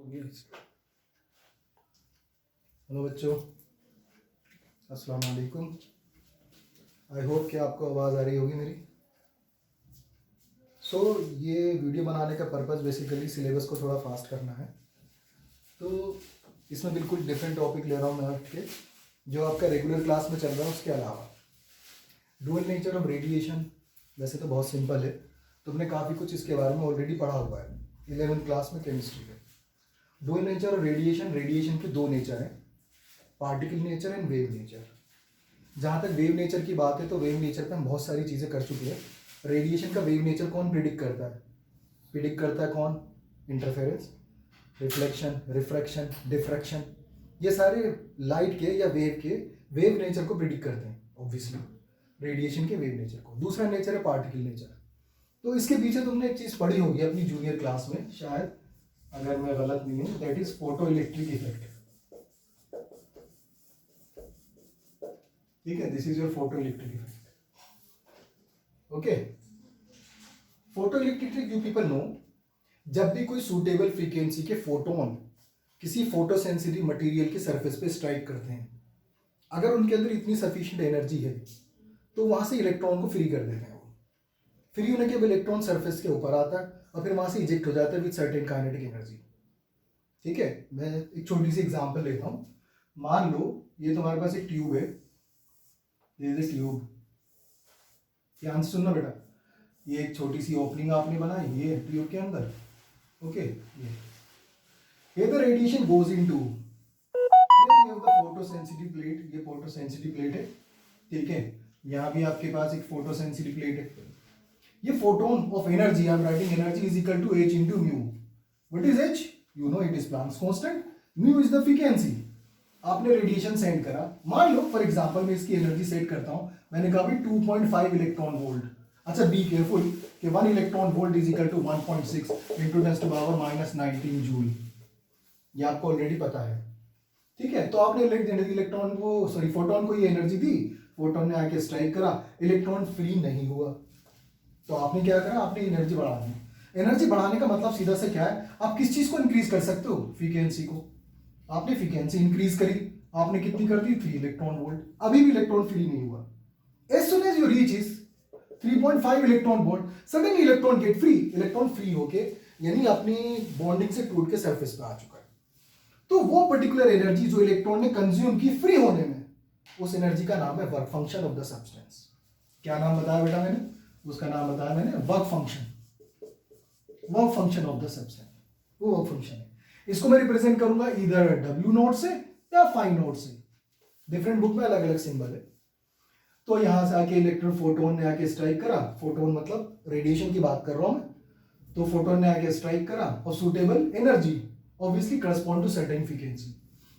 Hello बच्चों, अस्सलाम वालेकुम। आई होप कि आपको आवाज़ आ रही होगी मेरी। ये वीडियो बनाने का पर्पस बेसिकली सिलेबस को थोड़ा फास्ट करना है। तो इसमें बिल्कुल डिफरेंट टॉपिक ले रहा हूँ मैं आपके, जो आपका रेगुलर क्लास में चल रहा है उसके अलावा। डुअल नेचर ऑफ रेडिएशन वैसे तो बहुत सिंपल है, तुमने काफ़ी कुछ इसके बारे में ऑलरेडी पढ़ा हुआ है 11th क्लास में केमिस्ट्री में। Dual nature of radiation, radiation के दो नेचर हैं, particle nature and wave nature. जहाँ तक वेव नेचर की बात है तो वेव नेचर पे हम बहुत सारी चीज़ें कर चुके हैं। रेडिएशन का वेव नेचर कौन प्रिडिक्ट करता है? प्रिडिक्ट करता है कौन? इंटरफेरेंस, रिफ्लेक्शन, रिफ्रैक्शन, डिफ्रैक्शन, ये सारे लाइट के या वेव के वेव नेचर को प्रिडिक्ट करते हैं ऑब्वियसली, रेडिएशन के वेव नेचर को। दूसरा नेचर है पार्टिकल नेचर। तो इसके पीछे तुमने एक चीज़ पढ़ी होगी अपनी जूनियर क्लास में शायद, अगर मैं गलत नहीं हूँ, that is photo electric effect. ठीक है, this is your photo electric effect. Okay, photo electric you people know, जब भी कोई सूटेबल फ्रीक्वेंसी के फोटोन किसी फोटो सेंसिटिव मटेरियल के सरफेस पे स्ट्राइक करते हैं, अगर उनके अंदर इतनी सफिशिएंट एनर्जी है तो वहां से इलेक्ट्रॉन को फ्री कर देते हैं। वो फ्री होने के बाद इलेक्ट्रॉन सरफेस के ऊपर आता है और फिर वहां से इजेक्ट हो जाता है विद सर्टेन काइनेटिक एनर्जी। ठीक है, मैं एक छोटी सी एग्जांपल लेता हूं। मान लो ये तुम्हारे पास एक ट्यूब है, ये ट्यूब, ध्यान से सुनना बेटा। ये एक छोटी सी ओपनिंग आपने बनाई, ये ट्यूब के अंदर। ओके, ये the radiation goes into, here you have the photo sensitive plate, ये फोटो सेंसिटिव प्लेट है। ठीक है, यहाँ भी आपके पास एक फोटो सेंसिटिव प्लेट है। ये photon of energy, I am writing energy is equal to h into mu. What is h? You know it is Planck's constant. Mu is the frequency. आपने रेडिएशन सेंड करा, मान लो for example मैं इसकी energy set करता हूं, मैंने कहा भी 2.5 इलेक्ट्रॉन वोल्ट। अच्छा, बी केयरफुल कि 1 electron volt is equal to 1.6 into 10 to power -19 joule, ये आपको ऑलरेडी पता है। ठीक है, तो आपने इलेक्ट्रॉन को, सॉरी फोटोन को ये एनर्जी दी, फोटोन ने आके स्ट्राइक करा, इलेक्ट्रॉन फ्री नहीं हुआ, तो आपने क्या करा? आपने एनर्जी बढ़ा दी। एनर्जी बढ़ाने का मतलब सीधा से क्या है? आप किस चीज को इंक्रीज कर सकते हो? फ्रीक्वेंसी को। आपने फ्रीक्वेंसी इंक्रीज करी, आपने कितनी कर दी? 3 इलेक्ट्रॉन वोल्ट। अभी भी इलेक्ट्रॉन फ्री नहीं हुआ। As soon as you reach is 3.5 electron volt, suddenly electron get free. Electron free होके यानी अपनी बॉन्डिंग से टूट के सरफेस पे आ चुका है। तो वो पर्टिकुलर एनर्जी जो इलेक्ट्रॉन ने कंज्यूम की फ्री होने में, उस एनर्जी का नाम है work function of the substance. क्या नाम बताया बेटा मैंने? उसका नाम बताया मैंने work function. Work function of the substance, वो वर्क फंक्शन है। इसको मैं रिप्रेजेंट करूंगा इधर W नोट से या फाई नोट से, डिफरेंट बुक में अलग अलग सिंबल है। तो यहां से आके इलेक्ट्रॉन, फोटोन ने आके स्ट्राइक करा, फोटोन मतलब रेडिएशन की बात कर रहा हूं मैं, तो फोटोन ने आके स्ट्राइक करा और suitable energy obviously correspond to certain frequency,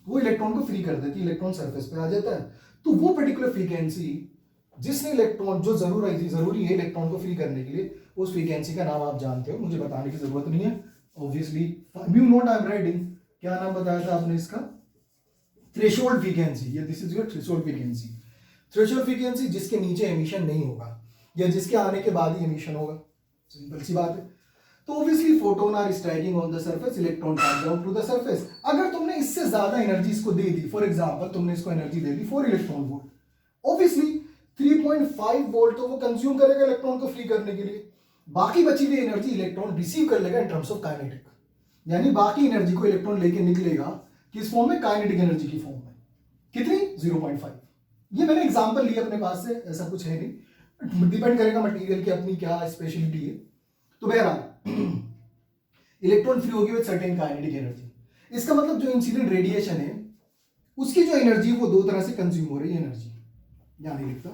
वो इलेक्ट्रॉन को फ्री कर देती है, इलेक्ट्रॉन सरफेस पे आ जाता है। तो वो पर्टिकुलर फ्रीक्वेंसी जिसने इलेक्ट्रॉन, जो जरूरी है इलेक्ट्रॉन को फ्री करने के लिए, उस फ्रीक्वेंसी का नाम आप जानते हो, मुझे बताने की जरूरत नहीं है obviously. Mu naught I am writing, क्या नाम बताया था आपने इसका? Threshold frequency. ये this is your threshold frequency. Threshold frequency जिसके नीचे एमिशन नहीं होगा या जिसके आने के बाद ही एमिशन होगा, सिंपल सी बात है। तो obviously photon are striking on the surface, electron comes down to the surface. अगर तुमने इससे ज्यादा एनर्जी इसको दे दी, फॉर एग्जांपल तुमने इसको एनर्जी दे दी 4 इलेक्ट्रॉन वोल्ट, ऑब्वियसली 3.5 वोल्ट तो वो कंज्यूम करेगा इलेक्ट्रॉन को फ्री करने के लिए, बाकी बची हुई एनर्जी इलेक्ट्रॉन रिसीव कर लेगा इन टर्म्स ऑफ काइनेटिक, यानी बाकी एनर्जी को इलेक्ट्रॉन लेके निकलेगा किस फॉर्म में? काइनेटिक एनर्जी की फॉर्म में। कितनी? 0.5। ये मैंने एग्जांपल लिया अपने पास से, ऐसा कुछ है नहीं, डिपेंड करेगा मटेरियल की अपनी क्या स्पेशलिटी है। तो बहरहाल इलेक्ट्रॉन फ्री होगी विद सर्टेन काइनेटिक एनर्जी। इसका मतलब जो इंसिडेंट रेडिएशन है उसकी जो एनर्जी वो दो तरह से कंज्यूम हो रही है। एनर्जी यहां नहीं लिखता,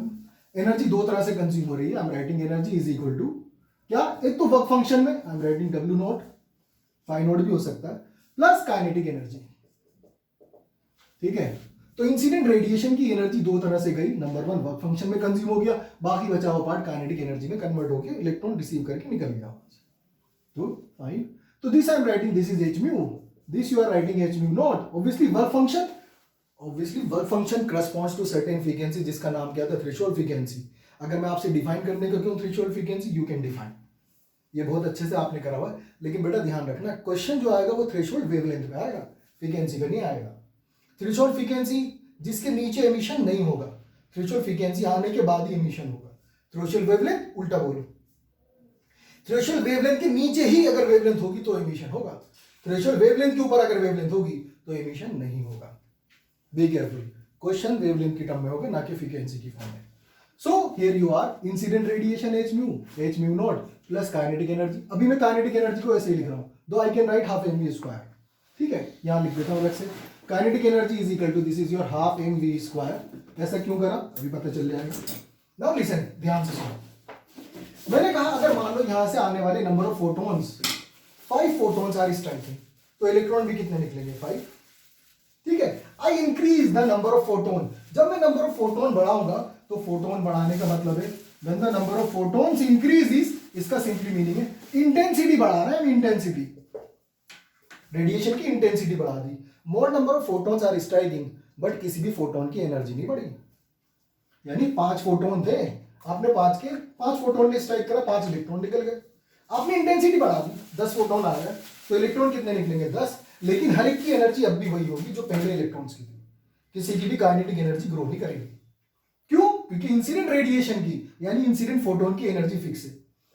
एनर्जी दो तरह से कंज्यूम हो रही है। I am writing energy is equal to क्या? एक तो वर्क फंक्शन में I am writing W naught, phi naught भी हो सकता है, प्लस काइनेटिक एनर्जी। ठीक है, तो इंसिडेंट रेडिएशन की एनर्जी दो तरह से गई। नंबर 1 वर्क फंक्शन में कंज्यूम हो गया, बाकी बचा हुआ पार्ट काइनेटिक एनर्जी में कन्वर्ट होकर इलेक्ट्रॉन रिसीव करके निकल गया। तो फाइन, तो this I am writing this is h mu, this you are writing h mu naught. Obviously work function, obviously work function corresponds to certain frequency जिसका नाम क्या था? Threshold frequency. अगर मैं आपसे डिफाइन करने का कहूं threshold frequency, you can define ये बहुत अच्छे से आपने करा हुआ है, लेकिन बेटा ध्यान रखना क्वेश्चन जो आएगा वो थ्रेशोल्ड वेवलेंथ पे आएगा, फ्रीक्वेंसी पे नहीं आएगा। थ्रेशोल्ड फ्रीक्वेंसी जिसके नीचे एमिशन नहीं होगा, थ्रेशोल्ड फ्रीक्वेंसी आने के बाद ही एमिशन होगा। थ्रेशोल्ड वेवलेंथ उल्टा बोलो, थ्रेशोल्ड वेवलेंथ के नीचे ही अगर वेवलेंथ होगी तो एमिशन होगा, थ्रेशोल्ड वेवलेंथ के ऊपर अगर वेवलेंथ होगी तो एमिशन नहीं होगा। बी केयरफुल, क्वेश्चन वेवलेंथ की टर्म में होगा, ना कि फ्रीक्वेंसी की फॉर्म में। So here you are incident radiation h mu naught plus kinetic energy. अभी मैं काइनेटिक एनर्जी को ऐसे ही लिख रहा हूं, though I can write half mv square, ठीक है, यहां लिख देता हूं अलग से, kinetic energy is equal to this is your half mv square. ऐसा क्यों करा अभी पता चल जाएगा। नाउ लिसन, ध्यान से सुनो, मैंने कहा अगर मान लो यहां से आने वाले number of photons 5 photons are striking, तो इलेक्ट्रॉन भी कितने निकलेंगे 5, ठीक है। I increase the number of photon, जब मैं नंबर ऑफ फोटोन बढ़ाऊंगा तो फोटोन बढ़ाने का मतलब है when the number of photons increases, इसका सिंपली मीनिंग है इंटेंसिटी बढ़ा रहे हैं, इंटेंसिटी, रेडिएशन की इंटेंसिटी बढ़ा दी। More number of photons are striking, but किसी भी फोटोन की एनर्जी नहीं बढ़ी, यानी 5 फोटोन थे, आपने 5 फोटोन ने स्ट्राइक करा, 5 इलेक्ट्रॉन निकल गए, आपने इंटेंसिटी बढ़ा दी, 10 फोटोन आ गए, तो इलेक्ट्रॉन कितने निकलेंगे 10, लेकिन हर एक की एनर्जी अब भी वही होगी जो पहले इलेक्ट्रॉन्स की थी, किसी की भी काइनेटिक एनर्जी ग्रो नहीं करेगी। क्यों? क्योंकि इंसिडेंट रेडिएशन की यानी इंसिडेंट फोटोन की एनर्जी फिक्स है,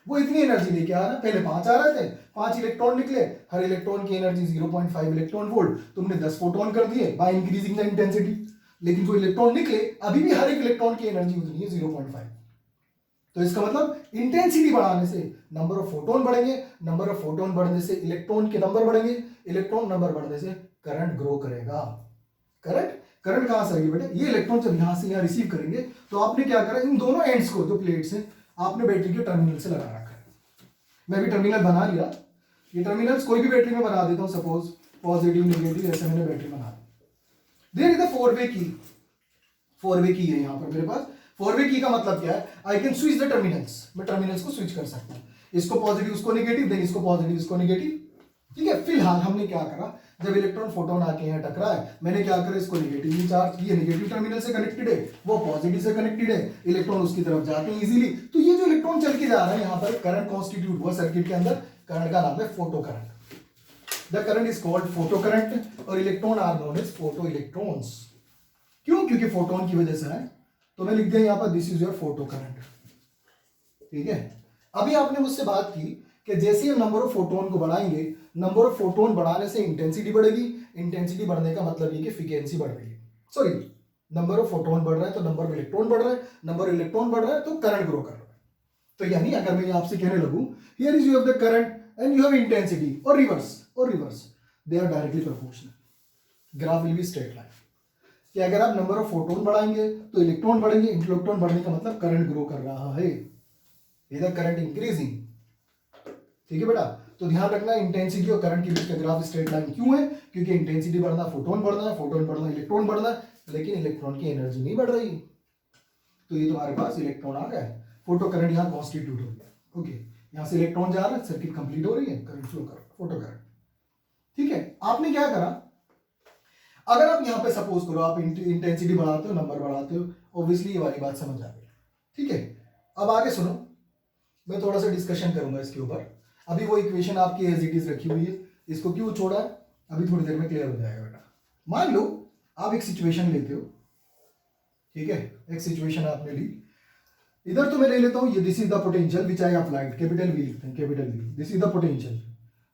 वो इतनी एनर्जी लेके आ रहा है, पहले 5 आ रहे थे, 5 इलेक्ट्रॉन निकले, हर इलेक्ट्रॉन की एनर्जी 0.5 इलेक्ट्रॉन वोल्ट, तुमने 10 फोटोन कर दिए बाय इंक्रीजिंग द इंटेंसिटी, लेकिन जो इलेक्ट्रॉन निकले अभी भी हर एक इलेक्ट्रॉन की एनर्जी उतनी है 0.5। तो इसका मतलब इंटेंसिटी बढ़ाने से नंबर ऑफ फोटोन बढ़ेंगे, नंबर ऑफ फोटोन बढ़ने से इलेक्ट्रॉन के नंबर बढ़ेंगे, इलेक्ट्रॉन नंबर बढ़ने से करंट ग्रो करेगा। करंट कहां से आएगी बेटा, ये इलेक्ट्रॉन जब यहां से यहां रिसीव करेंगे तो आपने क्या करा, इन दोनों एंड्स को जो प्लेट्स हैं आपने बैटरी के टर्मिनल से लगा रखा है। मैं भी टर्मिनल बना लिया, ये टर्मिनल्स कोई भी बैटरी में बना देता हूं, सपोज पॉजिटिव नेगेटिव, ऐसे मैंने बैटरी बना दी। देयर इज अ 4-वे की, 4-वे की है यहां पर मेरे पास। 4-वे की का मतलब क्या है, I can switch the terminals, मैं टर्मिनल्स को स्विच कर सकता हूं, इसको पॉजिटिव उसको नेगेटिव, देन इसको पॉजिटिव इसको नेगेटिव, ठीक है। फिलहाल हमने क्या करा, जब इलेक्ट्रॉन फोटोन आके यहाँ टकरा है, मैंने क्या करा, इसको नेगेटिव चार्ज, ये नेगेटिव टर्मिनल से कनेक्टेड है, वो पॉजिटिव से कनेक्टेड है, इलेक्ट्रॉन उसकी तरफ जाते हैं इजीली, तो ये जो इलेक्ट्रॉन चल के जा रहा है यहाँ पर करंट कॉन्स्टिट्यूट हुआ सर्किट के अंदर, करंट का नाम है photo current. The current is called photo current, और electron are known as photo electrons. क्यों? क्योंकि फोटोन की वजह से है, तो मैं लिख दिया यहाँ पर this is your photo current, ठीक है। अभी आपने मुझसे बात की कि जैसे हम नंबर ऑफ फोटोन को बढ़ाएंगे, नंबर ऑफ फोटोन बढ़ाने से इंटेंसिटी बढ़ेगी, इंटेंसिटी बढ़ने का मतलब ये कि फ्रीक्वेंसी बढ़ रही है, सॉरी नंबर ऑफ फोटोन बढ़ रहा है तो नंबर ऑफ इलेक्ट्रॉन बढ़ रहा है, नंबर ऑफ इलेक्ट्रॉन बढ़ रहा है तो करंट ग्रो कर रहा है। तो यानी अगर मैं आपसे कहने लगूं here is you have the current and you have intensity, और reverse they are directly proportional, graph will be straight line, कि अगर आप नंबर ऑफ फोटोन बढ़ाएंगे तो इलेक्ट्रॉन बढ़ेंगे, इलेक्ट्रॉन बढ़ने का मतलब करंट ग्रो कर रहा है, इधर करंट इंक्रीजिंग, ठीक है बेटा। तो ध्यान रखना इंटेंसिटी और करंट के बीच का ग्राफ स्ट्रेट लाइन क्यों है, क्योंकि इंटेंसिटी बढ़ना फोटोन बढ़ना है, फोटोन बढ़ना इलेक्ट्रॉन बढ़ना है, लेकिन इलेक्ट्रॉन की एनर्जी नहीं बढ़ रही, तो ये तुम्हारे पास इलेक्ट्रॉन आ गया है, फोटो करंट यहाँ कॉन्स्टिट्यूट हो गया, ओके, यहाँ से इलेक्ट्रॉन जा रहा है, सर्किट कंप्लीट हो रही है, करंट फ्लो कर फोटो करंट, ठीक है। आपने क्या करा, अगर आप यहाँ पे सपोज करो आप इंटेंसिटी बढ़ाते हो, नंबर बढ़ाते हो, ऑब्वियसली ये वाली बात समझ आ गई, ठीक है। अब आगे सुनो, मैं थोड़ा सा डिस्कशन करूंगा इसके ऊपर, अभी वो इक्वेशन आपकी एज इट इज रखी हुई है, इसको क्यों छोड़ा है अभी थोड़ी देर में क्लियर हो जाएगा बेटा। मान लो आप एक सिचुएशन लेते हो, ठीक है, एक सिचुएशन आपने ली, इधर तो मैं ले लेता हूं ये this is the potential which I applied, capital V लिखते हैं, capital V, this is the potential,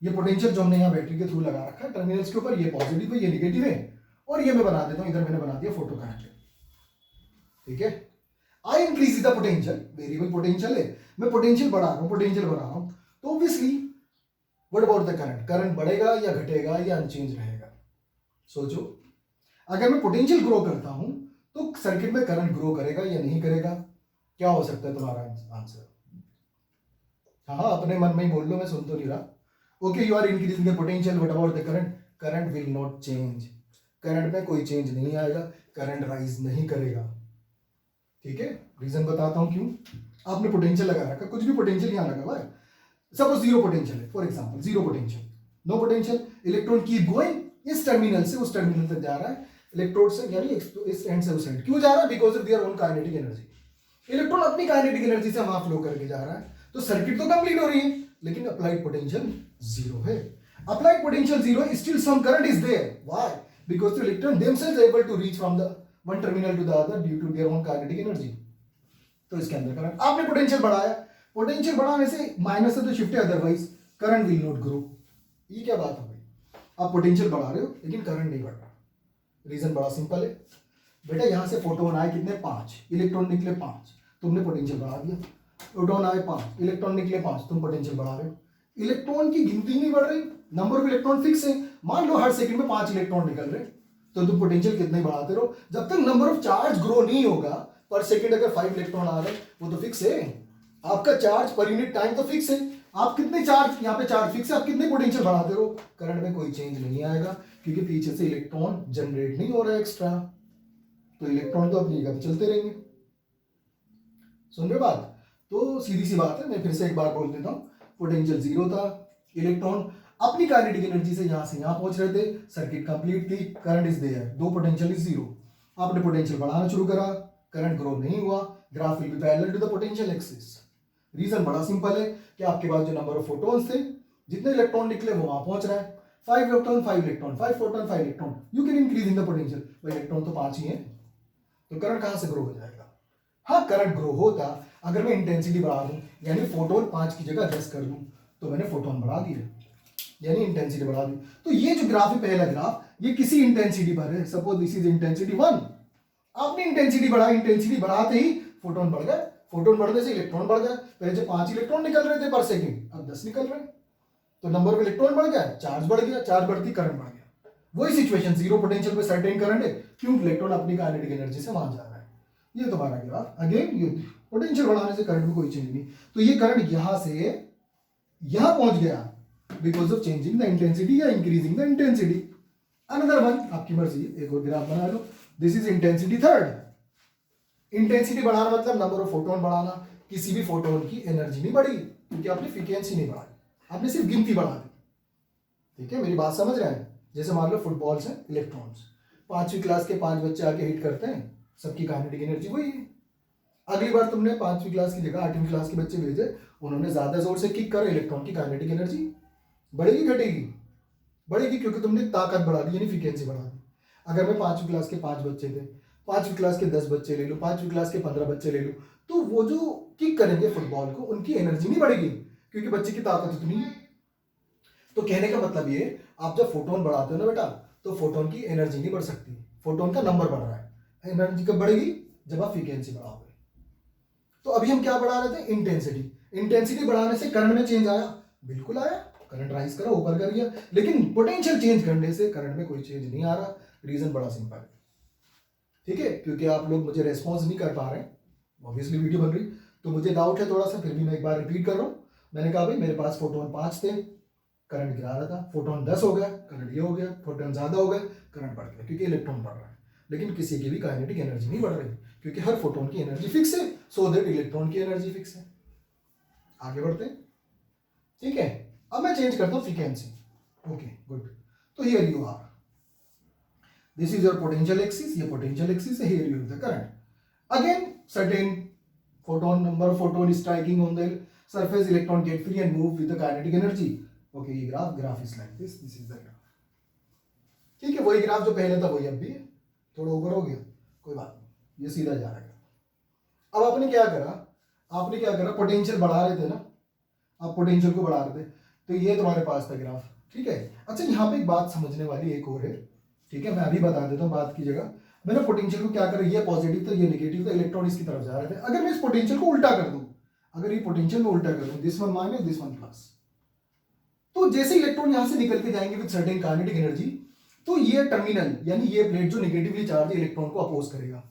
ये पोटेंशियल जो हमने यहाँ बैटरी के थ्रू लगा रखा है टर्मिनल्स के ऊपर, ये पॉजिटिव है ये नेगेटिव है, और ये मैं बना देता हूं, इधर मैंने बना दिया फोटो करंट, ठीक है। I increase the potential, variable potential है, मैं पोटेंशियल बढ़ा रहा हूं, पोटेंशियल बढ़ा रहा हूं, तो obviously what about the current, current बढ़ेगा या घटेगा या अनचेंज रहेगा। सोचो, अगर मैं पोटेंशियल ग्रो करता हूं तो सर्किट में करंट ग्रो करेगा या नहीं करेगा, क्या हो सकता है तुम्हारा आंसर? हाँ अपने मन में ही बोल लो, मैं सुन तो नहीं रहा। Okay, you are increasing the potential, what about the current, current will not change, current में कोई चेंज नहीं आएगा, करंट राइज नहीं करेगा, ठीक है। रीजन बताता हूं क्यों, आपने पोटेंशियल लगा रखा, कुछ भी पोटेंशियल यहां लगा हुआ है, सपोज जीरो पोटेंशियल है, for example zero potential, no potential, electron keep going, इस टर्मिनल से उस टर्मिनल तक जा रहा है, इलेक्ट्रोड से यानी इस एंड से उस एंड, क्यों जा रहा है, because of their own kinetic energy, electron अपनी काइनेटिक एनर्जी से वहां फ्लो करके जा रहा है, तो सर्किट तो कंप्लीट हो रही है, लेकिन अप्लाइड पोटेंशियल जीरो है. Applied potential zero, still some current is there. Why? Because the electron themselves able to reach from the one terminal to the other due to their own kinetic energy. तो इसके अंदर current, आपने potential बढ़ाया, potential बढ़ाने से minus से तो shift है, otherwise current will not grow. ये क्या बात हो गई? आप पोटेंशियल बढ़ा रहे हो लेकिन करंट नहीं बढ़ रहा. रीजन बड़ा सिंपल है बेटा, यहां से फोटोन आए कितने? 5, इलेक्ट्रॉन निकले 5, तुमने पोटेंशियल बढ़ा दिया. प्रोटॉन आए 5, इलेक्ट्रॉन निकले 5, तुम पोटेंशियल बढ़ा रहे हो. इलेक्ट्रॉन की गिनती नहीं बढ़ रही, नंबर ऑफ इलेक्ट्रॉन फिक्स है. मान लो हर सेकंड में 5 इलेक्ट्रॉन निकल रहे, तो तुम पोटेंशियल कितने ही बढ़ाते रहो. जब तक नंबर ऑफ चार्ज ग्रो नहीं होगा, पर सेकंड अगर 5 इलेक्ट्रॉन आ रहे वो तो फिक्स है. आपका चार्ज पर यूनिट टाइम तो फिक्स है. आप कितने चार्ज, यहाँ पे चार्ज फिक्स है, आप कितने पोटेंशियल बढ़ाते रहो, करंट में कोई चेंज नहीं आएगा, क्योंकि पीछे से इलेक्ट्रॉन जनरेट नहीं हो रहा है एक्स्ट्रा. तो इलेक्ट्रॉन तो अपनी जगह चलते रहेंगे. सुन रहे बात? तो सीधी सी बात है, मैं फिर से एक बार बोल देता हूं. पोटेंशियल जीरो था, इलेक्ट्रॉन अपनी काइनेटिक एनर्जी से यहां पहुंच रहे थे, सर्किट कंप्लीट थी, current is there, though potential is zero. आपने पोटेंशियल बढ़ाना शुरू करा, करंट ग्रो नहीं हुआ, graph will be parallel to the potential axis. Reason बड़ा सिंपल है कि आपके पास जो नंबर ऑफ फोटॉन्स थे, जितने इलेक्ट्रॉन निकले वो वहां पहुंच रहा है. 5 electron 5 electron 5 photon 5 electron, you can increase in the potential. भाई इलेक्ट्रॉन तो 5 ही है, तो करंट कहां से ग्रो हो जाएगा? हाँ, करंट ग्रो होता अगर मैं इंटेंसिटी बढ़ा दूं, यानी फोटोन 5 की जगह 10 कर दूं, तो मैंने फोटोन बढ़ा दिए, यानी इंटेंसिटी बढ़ा दी. तो ये जो ग्राफ है, पहला ग्राफ, ये किसी इंटेंसिटी पर है. Suppose this is intensity 1. आपने इंटेंसिटी बढ़ाई, इंटेंसिटी बढ़ाते ही फोटोन बढ़ गए, फोटोन बढ़ने से इलेक्ट्रॉन बढ़ गए. पहले जो 5 इलेक्ट्रॉन निकल रहे थे पर सेकंड, अब 10 निकल रहे हैं, तो नंबर ऑफ इलेक्ट्रॉन बढ़ गया, चार्ज बढ़ गया, चार्ज बढ़ती करंट बढ़ गया. वही सिचुएशन, जीरो पोटेंशियल पे सर्टेन करंट है, क्यों? इलेक्ट्रॉन अपनी काइनेटिक एनर्जी से वहां जा रहा है. ये तुम्हारा ग्राफ. अगेन ये पोटेंशियल बढ़ाने से करंट में कोई चेंज नहीं, तो ये करंट यहां से यहां पहुंच गया because of changing the intensity या increasing the intensity. Another one, आपकी मर्जी, एक और ग्राफ बना लो. This is intensity third. Intensity बढ़ाना मतलब नंबर ऑफ फोटोन बढ़ाना. किसी भी फोटोन की एनर्जी नहीं बढ़ी, क्योंकि आपने फ्रीक्वेंसी नहीं बढ़ाई, आपने सिर्फ गिनती बढ़ा दी. ठीक है, मेरी बात समझ रहे हैं? जैसे मान लो फुटबॉल्स हैं, इलेक्ट्रॉन्स, 5वीं क्लास के 5 बच्चे आके हिट करते हैं, सबकी काइनेटिक एनर्जी वही है. अगली बार तुमने 5वीं क्लास की जगह 8वीं क्लास के बच्चे भेजे, उन्होंने ज्यादा जोर से किक कर, इलेक्ट्रॉन की काइनेटिक एनर्जी बढ़ेगी घटेगी? बढ़ेगी, क्योंकि तुमने ताकत बढ़ा दी, यानी फ्रीक्वेंसी बढ़ा दी. अगर मैं 5वीं क्लास के 5 बच्चे थे, 5वीं क्लास के 10 बच्चे ले लो, 5वीं क्लास के 15 बच्चे ले लो, तो वो जो किक करेंगे फुटबॉल को, उनकी एनर्जी नहीं बढ़ेगी, क्योंकि बच्चे की ताकत उतनी है. तो कहने का मतलब ये, आप जब फोटोन बढ़ाते हो ना बेटा, तो फोटोन की एनर्जी नहीं बढ़ सकती, फोटोन का नंबर बढ़ रहा है. एनर्जी कब बढ़ेगी? जब आप फ्रीक्वेंसी बढ़ाओगे. तो अभी हम क्या बढ़ा रहे थे? इंटेंसिटी. इंटेंसिटी बढ़ाने से करंट में चेंज आया? बिल्कुल आया, करंट राइज करा, ऊपर कर गया. लेकिन पोटेंशियल चेंज करने से करंट में कोई चेंज नहीं आ रहा. रीजन बड़ा सिंपल है. ठीक है, क्योंकि आप लोग मुझे रेस्पॉन्स नहीं कर पा रहे हैं, ऑब्वियसली वीडियो बन रही, तो मुझे डाउट है थोड़ा सा, फिर भी मैं एक बार रिपीट कर रहा हूँ. मैंने कहा भाई मेरे पास फोटोन 5 थे, करंट गिरा रहा था, फोटोन 10 हो गया, करंट ये हो गया, फोटोन ज्यादा हो गया, करंट बढ़ गया, क्योंकि इलेक्ट्रॉन बढ़ रहा है. लेकिन किसी की भी काइनेटिक एनर्जी नहीं बढ़ रही, क्योंकि हर फोटोन की एनर्जी फिक्स है, सो दैट इलेक्ट्रॉन की एनर्जी फिक्स है. आगे बढ़ते हैं. ठीक है, अब मैं चेंज करता हूं फ्रीक्वेंसी. Okay good. तो here you are, this is your potential axis, ये पोटेंशियल एक्सिस है, here you have the current. Again certain photon number of photon striking on the surface, electron get free and move with the kinetic energy. Okay, ये graph is like this is the graph. ठीक है, वही graph जो पहले था वही अब भी है, थोड़ा ऊपर हो गया, कोई बात नहीं, ये सीधा जा रहा है. अब आपने क्या करा, पोटेंशियल बढ़ा रहे थे ना, आप पोटेंशियल को बढ़ा रहे थे, तो ये तुम्हारे पास था ग्राफ. ठीक है. अच्छा, यहाँ पे एक बात समझने वाली एक और है. ठीक है, मैं अभी बता देता हूँ बात की जगह. मैंने पोटेंशियल को क्या करा, ये पॉजिटिव था, ये नेगेटिव था, इलेक्ट्रॉन इसकी तरफ जा रहे थे. अगर मैं इस पोटेंशियल को उल्टा कर दूं, अगर ये पोटेंशियल में उल्टा कर दूं, this one minus this one plus, तो जैसे इलेक्ट्रॉन यहां से निकल के जाएंगे विद सर्टेन काइनेटिक एनर्जी, तो ये टर्मिनल यानी ये प्लेट जो नेगेटिवली चार्ज है, इलेक्ट्रॉन को अपोज करेगा.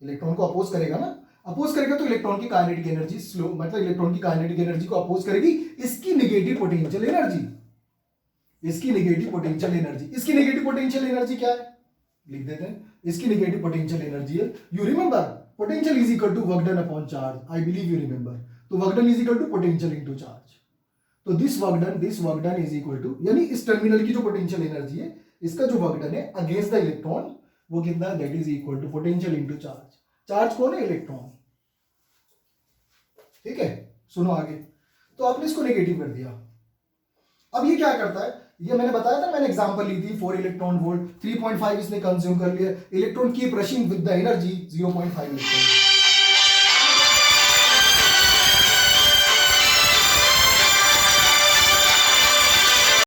इलेक्ट्रॉन को अपोज करेगा ना, अपोज करेगा तो इलेक्ट्रॉन की काइनेटिक एनर्जी स्लो, मतलब इलेक्ट्रॉन की काइनेटिक एनर्जी को अपोज करेगी इसकी नेगेटिव पोटेंशियल एनर्जी. इसकी नेगेटिव पोटेंशियल एनर्जी, इसकी नेगेटिव पोटेंशियल एनर्जी क्या है, लिख देते हैं. इसकी नेगेटिव पोटेंशियल एनर्जी है, you remember, potential is equal to work done upon charge. I believe you remember. तो work done is equal to potential into charge. तो this work done is equal to, यानी इस terminal की जो potential energy है, इसका जो work done है अगेंस्ट द इलेक्ट्रॉन, वो कितना है, that is equal to potential into charge. Charge कौन है? इलेक्ट्रॉन. ठीक है, सुनो आगे. तो आपने इसको नेगेटिव कर दिया। अब ये क्या करता है, ये मैंने बताया था, मैंने एग्जांपल ली थी 4 इलेक्ट्रॉन वोल्ट, 3.5 इसने कंज्यूम कर लिया, electron keep rushing with the energy 0.5 electron.